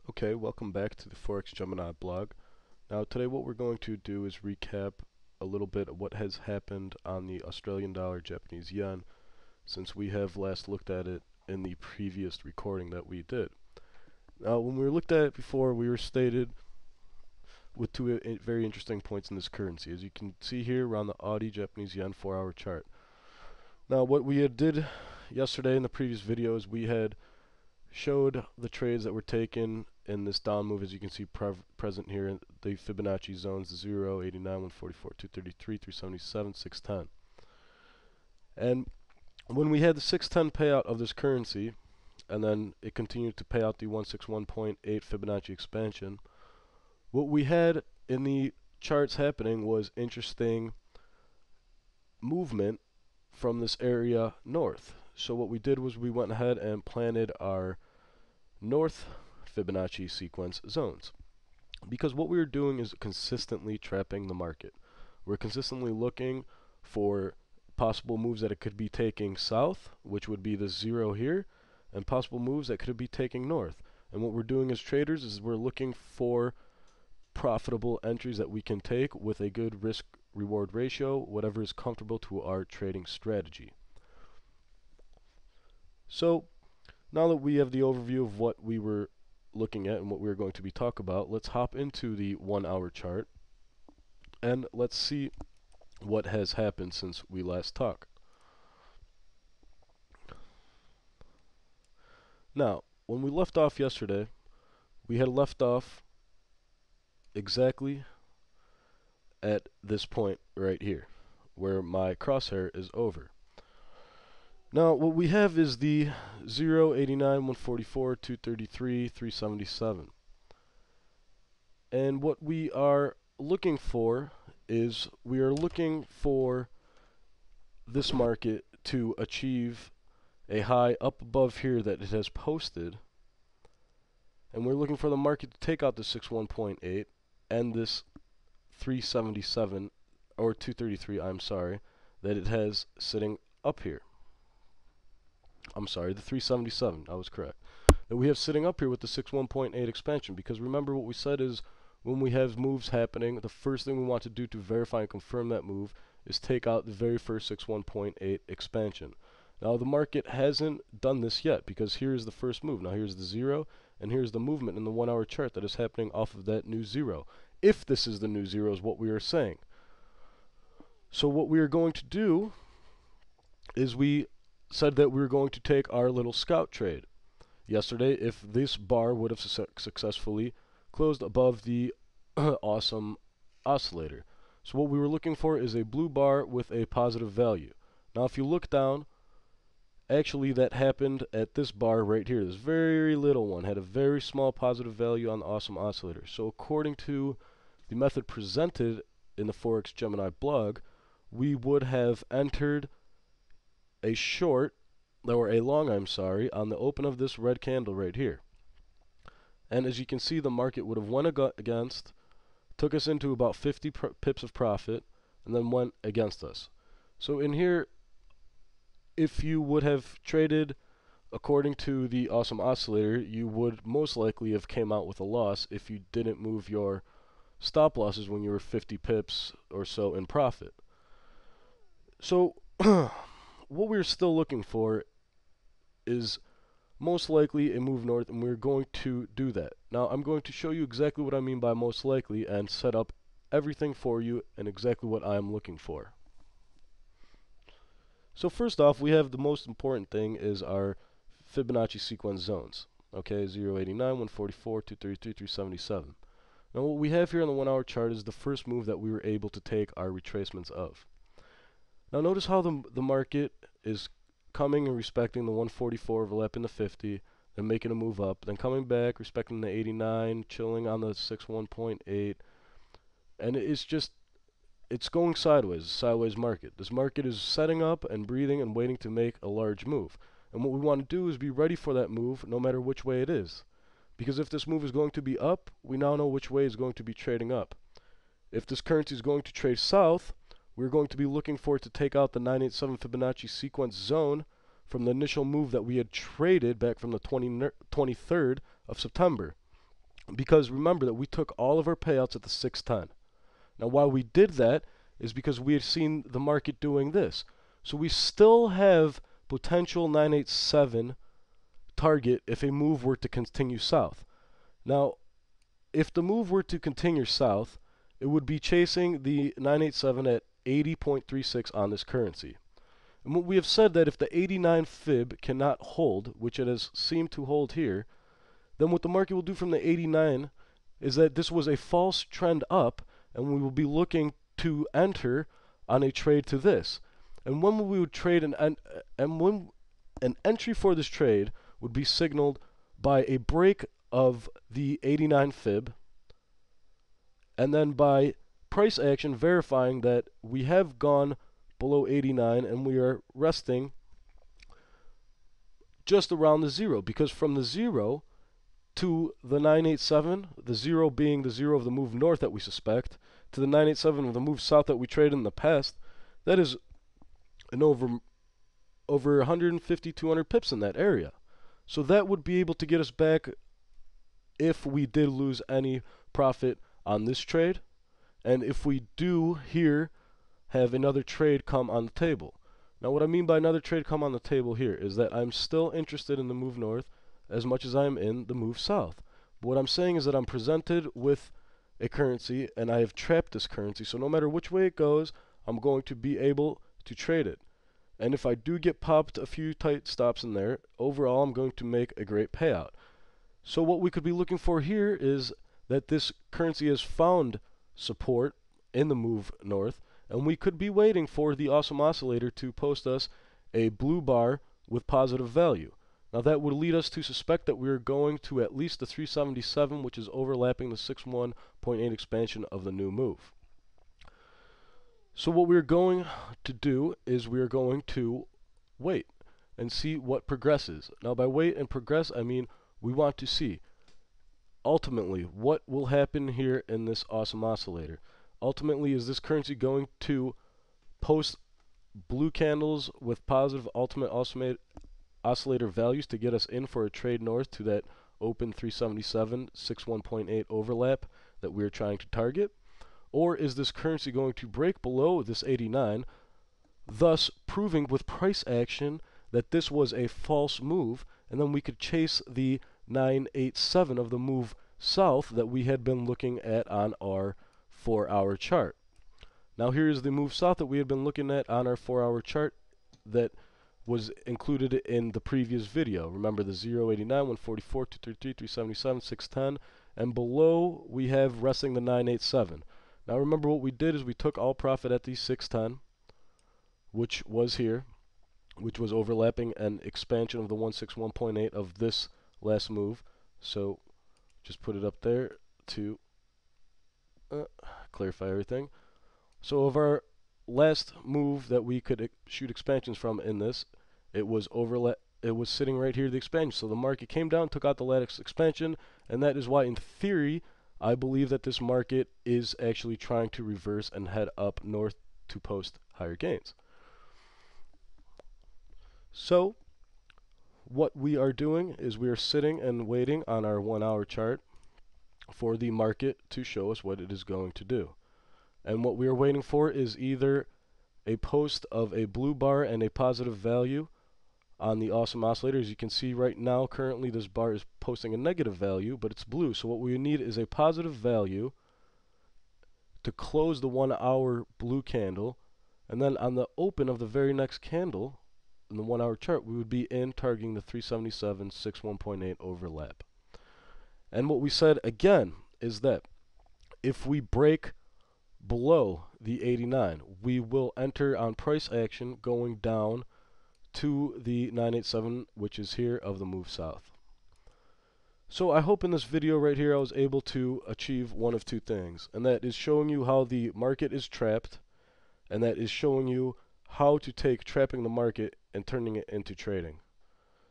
Okay, welcome back to the Forex Gemini blog. Now today what we're going to do is recap a little bit of what has happened on the Australian dollar Japanese yen since we have last looked at it in the previous recording that we did. Now when we looked at it before, we were stated with two very interesting points in this currency. As you can see here, we're on the Audi Japanese yen 4-hour chart. Now what we had did yesterday in the previous video is we had showed the trades that were taken in this down move, as you can see present here in the Fibonacci zones: 0, 89, 144, 233, 377, 610. And when we had the 610 payout of this currency, and then it continued to pay out the 161.8 Fibonacci expansion, what we had in the charts happening was interesting movement from this area north. So what we did was we went ahead and planted our north Fibonacci sequence zones, because what we were doing is consistently trapping the market. We're consistently looking for possible moves that it could be taking south, which would be the 0 here, and possible moves that could be taking north. And what we're doing as traders is we're looking for profitable entries that we can take with a good risk reward ratio, whatever is comfortable to our trading strategy. So now that we have the overview of what we were looking at and what we're going to be talking about, let's hop into the 1-hour chart and let's see what has happened since we last talked. Now, when we left off yesterday, we had left off exactly at this point right here, where my crosshair is over. Now, what we have is the 0, 89, 144, 233, 377. And what we are looking for is we are looking for this market to achieve a high up above here that it has posted. And we're looking for the market to take out the 61.8 and this 377, or 233, I'm sorry, that it has sitting up here. I'm sorry, the 377, I was correct. That we have sitting up here with the 61.8 expansion, because remember what we said is when we have moves happening, the first thing we want to do to verify and confirm that move is take out the very first 61.8 expansion. Now the market hasn't done this yet, because here's the first move. Now here's the 0, and here's the movement in the 1-hour chart that is happening off of that new 0. If this is the new 0 is what we are saying. So what we are going to do is we said that we were going to take our little scout trade yesterday if this bar would have successfully closed above the awesome oscillator. So what we were looking for is a blue bar with a positive value. Now if you look down, actually that happened at this bar right here. This very little one had a very small positive value on the awesome oscillator. So according to the method presented in the Forex Gemini blog, we would have entered a short, or a long, I'm sorry, on the open of this red candle right here. And as you can see, the market would have went against, took us into about 50 pips of profit, and then went against us. So in here, if you would have traded according to the awesome oscillator, you would most likely have came out with a loss if you didn't move your stop losses when you were 50 pips or so in profit. So what we're still looking for is most likely a move north, and we're going to do that. Now I'm going to show you exactly what I mean by most likely and set up everything for you and exactly what I'm looking for. So first off, we have the most important thing is our Fibonacci sequence zones. Okay, 0, 89, 144, 233, 377. Now what we have here on the 1-hour chart is the first move that we were able to take our retracements of. Now notice how the market is coming and respecting the 144, overlapping the 50, then making a move up, then coming back, respecting the 89, chilling on the 61.8, and it's going sideways, a sideways market. This market is setting up and breathing and waiting to make a large move. And what we want to do is be ready for that move no matter which way it is. Because if this move is going to be up, we now know which way is going to be trading up. If this currency is going to trade south, we're going to be looking for it to take out the 987 Fibonacci sequence zone from the initial move that we had traded back from the 23rd of September. because remember that we took all of our payouts at the 610. Now, why we did that is because we had seen the market doing this. So we still have potential 987 target if a move were to continue south. Now, if the move were to continue south, it would be chasing the 987 at 80.36 on this currency. And what we have said that if the 89 fib cannot hold, which it has seemed to hold here, then what the market will do from the 89 is that this was a false trend up, and we will be looking to enter on a trade to this. And when we would trade when an entry for this trade would be signaled by a break of the 89 fib, and then by price action verifying that we have gone below 89 and we are resting just around the zero, because from the zero to the 987, the zero being the zero of the move north that we suspect, to the 987 of the move south that we traded in the past, that is an over 150, 200 pips in that area. So that would be able to get us back if we did lose any profit on this trade, and if we do here have another trade come on the table. Now, what I mean by another trade come on the table here is that I'm still interested in the move north as much as I am in the move south. But what I'm saying is that I'm presented with a currency and I have trapped this currency, so no matter which way it goes, I'm going to be able to trade it. And if I do get popped a few tight stops in there, overall I'm going to make a great payout. So what we could be looking for here is that this currency has found support in the move north, and we could be waiting for the awesome oscillator to post us a blue bar with positive value. Now that would lead us to suspect that we are going to at least the 377, which is overlapping the 61.8 expansion of the new move. So what we're going to do is we're going to wait and see what progresses. Now by wait and progress, I mean we want to see ultimately what will happen here in this awesome oscillator. Ultimately, is this currency going to post blue candles with positive ultimate oscillator values to get us in for a trade north to that open 377 61.8 overlap that we're trying to target? Or is this currency going to break below this 89, thus proving with price action that this was a false move, and then we could chase the 987 of the move south that we had been looking at on our 4-hour chart. Now here is the move south that we had been looking at on our 4-hour chart that was included in the previous video. Remember the 089, 144, 233, 377, 610, and below we have resting the 987. Now remember what we did is we took all profit at the 610, which was here, which was overlapping an expansion of the 161.8 of this last move. So just put it up there to clarify everything. So of our last move that we could shoot expansions from in this, it was sitting right here, the expansion. So the market came down, took out the lattice expansion, and that is why in theory I believe that this market is actually trying to reverse and head up north to post higher gains. So what we are doing is we are sitting and waiting on our 1-hour chart for the market to show us what it is going to do. And what we are waiting for is either a post of a blue bar and a positive value on the awesome oscillator. As you can see right now, currently this bar is posting a negative value, but it's blue. So what we need is a positive value to close the 1-hour blue candle, and then on the open of the very next candle in the 1-hour chart, we would be in targeting the 377 61.8 overlap. And what we said again is that if we break below the 89, we will enter on price action going down to the 987, which is here of the move south. So I hope in this video right here I was able to achieve one of two things, and that is showing you how the market is trapped, and that is showing you how to take trapping the market and turning it into trading.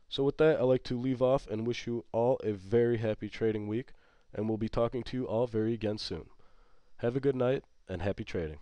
So with that, I'd like to leave off and wish you all a very happy trading week, and we'll be talking to you all very again soon. Have a good night and happy trading.